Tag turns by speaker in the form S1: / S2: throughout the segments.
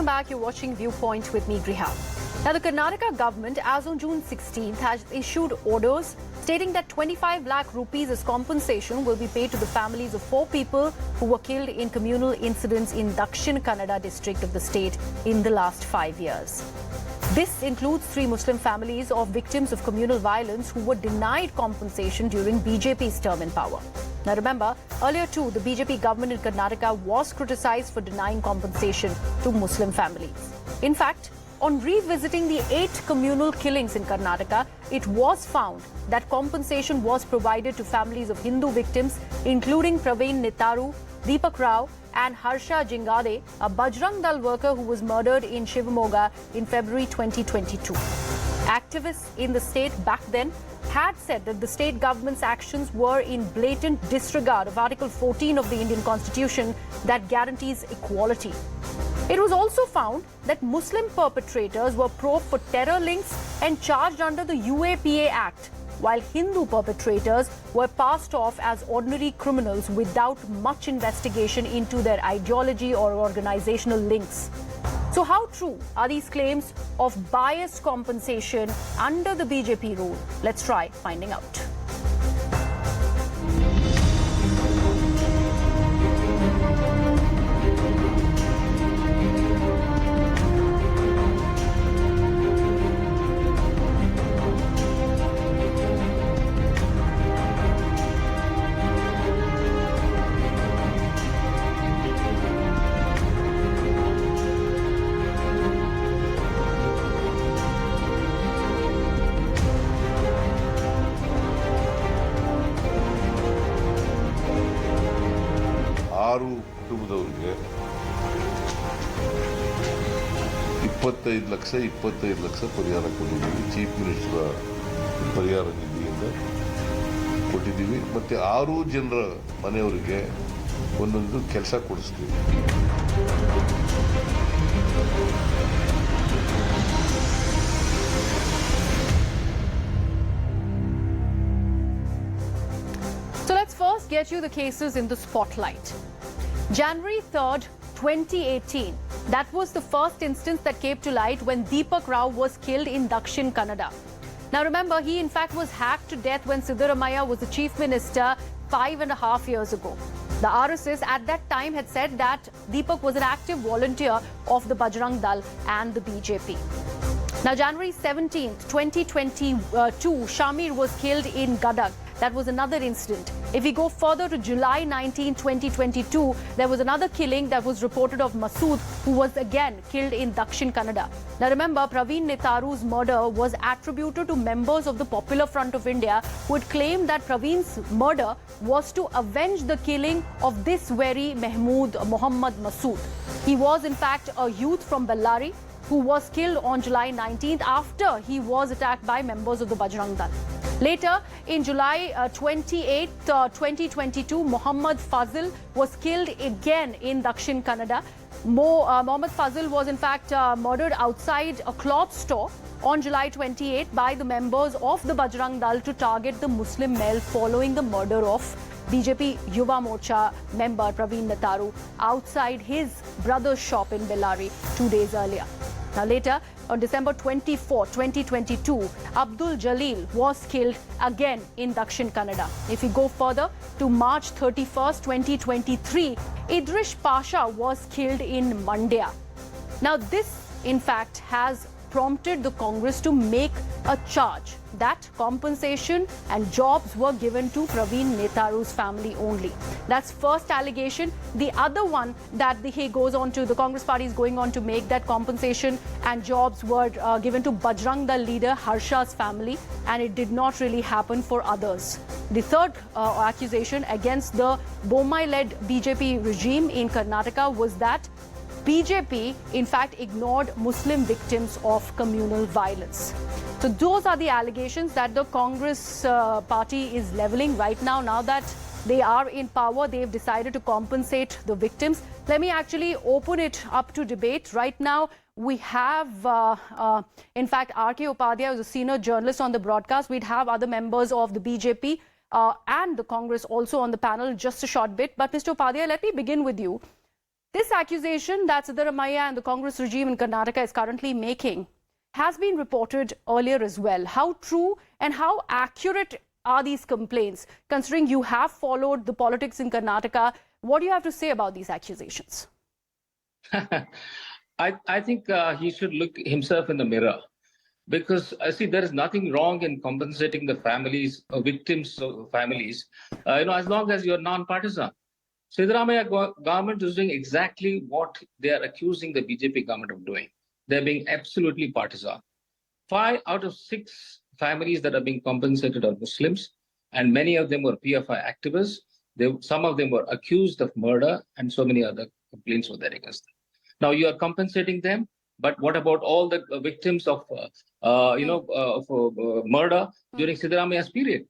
S1: Welcome back. You're watching Viewpoint with me, Griha. Now, the Karnataka government, as on June 16th, has issued orders stating that 25 lakh rupees as compensation will be paid to the families of 4 people who were killed in communal incidents in Dakshina Kannada district of the state in the last 5 years. This includes 3 Muslim families of victims of communal violence who were denied compensation during BJP's term in power. Now remember, earlier too, the BJP government in Karnataka was criticized for denying compensation to Muslim families. In fact, on revisiting the 8 communal killings in Karnataka, it was found that compensation was provided to families of Hindu victims, including Praveen Nitaru, Deepak Rao and Harsha Jingade, a Bajrang Dal worker who was murdered in Shivamoga in February 2022. Activists in the state back then had said that the state government's actions were in blatant disregard of Article 14 of the Indian Constitution that guarantees equality. It was also found that Muslim perpetrators were probed for terror links and charged under the UAPA Act, while Hindu perpetrators were passed off as ordinary criminals without much investigation into their ideology or organizational links. So how true are these claims of biased compensation under the BJP rule? Let's try finding out.
S2: ಕುಟುಂಬದವರಿಗೆ 25 ಲಕ್ಷ ಪರಿಹಾರ ಕೊಟ್ಟಿದ್ದೀವಿ. Chief minister ಪರಿಹಾರ ನಿಧಿಯಿಂದ ಕೊಟ್ಟಿದ್ದೀವಿ. ಮತ್ತು 6 ಜನರ ಮನೆಯವರಿಗೆ ಒಂದೊಂದು ಕೆಲಸ ಕೊಡಿಸ್ತೀವಿ.
S1: So let's first get you the cases in the spotlight. January 3rd, 2018. That was the first instance that came to light when Deepak Rao was killed in Dakshina Kannada. Now remember, he in fact was hacked to death when Siddaramaiah was the chief minister 5.5 years ago. The RSS at that time had said that Deepak was an active volunteer of the Bajrang Dal and the BJP. Now January 17th, 2022, Shamir was killed in Gadag. That was another incident. If we go further to July 19, 2022, there was another killing that was reported of Masood, who was again killed in Dakshina Kannada. Now remember, Praveen Nitaru's murder was attributed to members of the Popular Front of India who had claimed that Praveen's murder was to avenge the killing of this very Muhammad Masood. He was in fact a youth from Bellary who was killed on July 19th after he was attacked by members of the Bajrang Dal. Later, in July 28th, 2022, Muhammad Fazil was killed again in Dakshina Kannada. Muhammad Fazil was in fact murdered outside a cloth store on July 28th by the members of the Bajrang Dal to target the Muslim male following the murder of BJP Yuva Morcha member Praveen Nitaru outside his brother's shop in Bellary 2 days earlier. Now later, on December 24, 2022, Abdul Jalil was killed again in Dakshina Kannada. If we go further to March 31st, 2023, Idrish Pasha was killed in Mandya. Now this, in fact, has prompted the Congress to make a charge that compensation and jobs were given to Praveen Nitaru's family only. That's first allegation. The other one that the Congress party is going on to make, that compensation and jobs were given to Bajrang Dal leader Harsha's family, and it did not really happen for others. The third accusation against the Bommai-led BJP regime in Karnataka was that BJP, in fact, ignored Muslim victims of communal violence. So those are the allegations that the Congress party is leveling right now. Now that they are in power, they've decided to compensate the victims. Let me actually open it up to debate. Right now, we have, in fact, R.K. Upadhyay, who's a senior journalist on the broadcast. We'd have other members of the BJP and the Congress also on the panel, just a short bit. But Mr. Upadhyay, let me begin with you. This accusation that Siddaramaiah and the Congress regime in Karnataka is currently making has been reported earlier as well. How true and how accurate are these complaints? Considering you have followed the politics in Karnataka, what do you have to say about these accusations?
S3: I think he should look himself in the mirror, because see, there is nothing wrong in compensating the families, victims of families, as long as you're non-partisan. Siddaramaiah government is doing exactly what they are accusing the BJP government of doing. They're being absolutely partisan. 5 out of 6 families that are being compensated are Muslims, and many of them were PFI activists. Some of them were accused of murder, and so many other complaints were there against them. Now you are compensating them, but what about all the victims of murder during Siddaramaiah's period?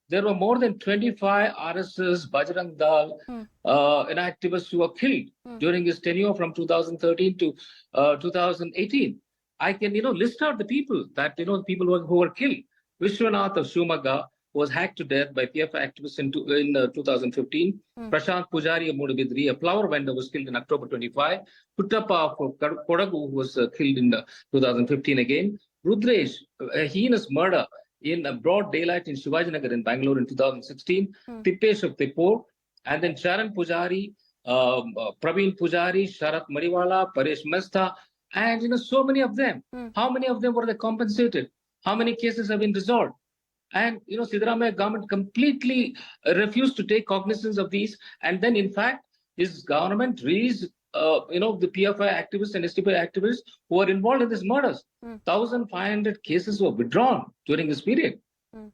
S3: There were more than 25 RSS, Bajrang Dal, activists who were killed during his tenure from 2013 to 2018. I can, list out the people that, people who were killed. Vishwanath of Shumaga was hacked to death by PF activists in 2015. Prashant Pujari of Mudabidri, a flower vendor, was killed in October 25. Puttappa of Kodagu was killed in 2015 again. Rudresh, a heinous murder in broad daylight in Shivajinagar in Bangalore in 2016. Tippesh of Tippur, and then Charan Pujari, Praveen Pujari, Sharat Mariwala, Paresh Mesta, and so many of them. How many of them were they compensated? How many cases have been resolved? And Siddaramaiah government completely refused to take cognizance of these. And then, in fact, his government released the PFI activists and STPI activists who were involved in these murders. 1,500 cases were withdrawn during this period,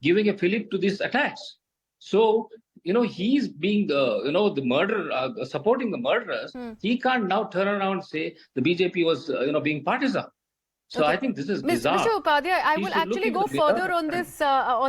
S3: giving a fillip to these attacks. So, he's being the murderer, supporting the murderers. He can't now turn around and say the BJP was, being partisan. So I think this is bizarre.
S1: Mr. Upadhyay, I will actually go further on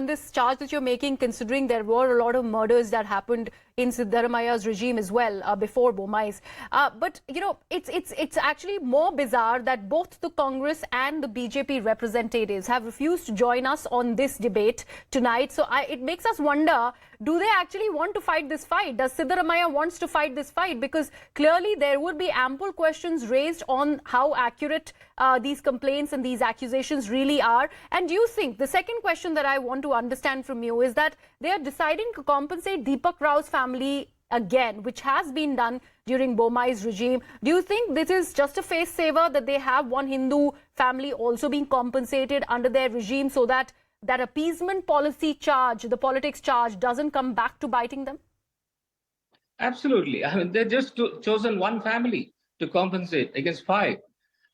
S1: this charge that you're making, considering there were a lot of murders that happened in Siddaramaiah's regime as well before Bomai's. But it's actually more bizarre that both the Congress and the BJP representatives have refused to join us on this debate tonight. So it makes us wonder, do they actually want to fight this fight? Does Siddaramaiah wants to fight this fight? Because clearly there would be ample questions raised on how accurate these complaints and these accusations really are. And do you think, the second question that I want to understand from you is that they are deciding to compensate Deepak Rao's family again, which has been done during Bomai's regime. Do you think this is just a face saver, that they have one Hindu family also being compensated under their regime, so that that appeasement policy charge, the politics charge, doesn't come back to biting them?
S3: Absolutely. I mean, they just chosen one family to compensate against 5.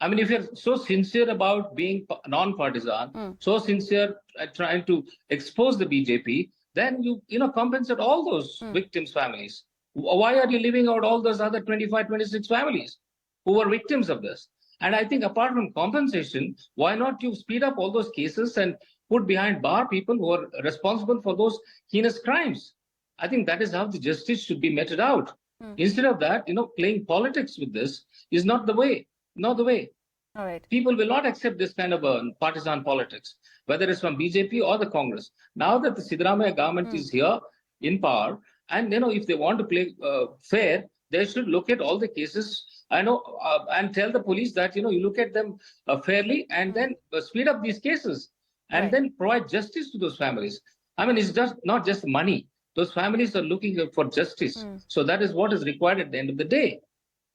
S3: I mean, if you're so sincere about being non-partisan, so sincere at trying to expose the BJP, then you compensate all those victims' families. Why are you leaving out all those other 25, 26 families who were victims of this? And I think apart from compensation, why not you speed up all those cases and put behind bar people who are responsible for those heinous crimes? I think that is how the justice should be meted out. Instead of that, playing politics with this is not the way. Not the way.
S1: All right.
S3: People will not accept this kind of partisan politics, whether it's from BJP or the Congress. Now that the Siddaramaiah government is here in power, and if they want to play fair, they should look at all the cases. And tell the police that you look at them fairly, and then speed up these cases, and then provide justice to those families. I mean, it's just not just money. Those families are looking for justice. So that is what is required at the end of the day.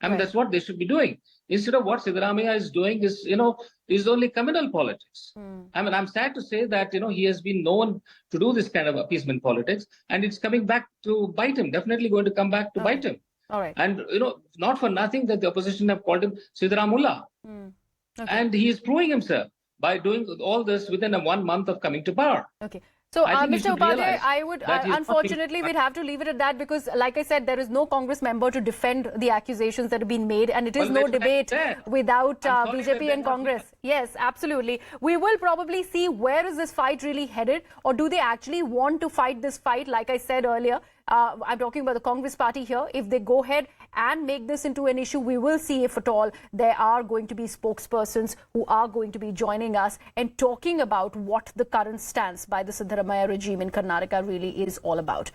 S3: I mean, that's what they should be doing. Instead of what Siddaramaiah is doing is only communal politics. I mean, I'm sad to say that, he has been known to do this kind of appeasement politics, and it's coming back to bite him, definitely going to come back to bite him.
S1: All right.
S3: And, not for nothing that the opposition have called him Siddaramullah. And he is proving himself by doing all this within 1 month of coming to power.
S1: Okay. So, Mr. Upadhyay, I would, unfortunately, we'd have to leave it at that, because, like I said, there is no Congress member to defend the accusations that have been made, and it is no debate without BJP and Congress. Yes, absolutely. We will probably see where is this fight really headed, or do they actually want to fight this fight? Like I said earlier, I'm talking about the Congress party here. If they go ahead and make this into an issue, we will see if at all there are going to be spokespersons who are going to be joining us and talking about what the current stance by the Siddaramaiah regime in Karnataka really is all about.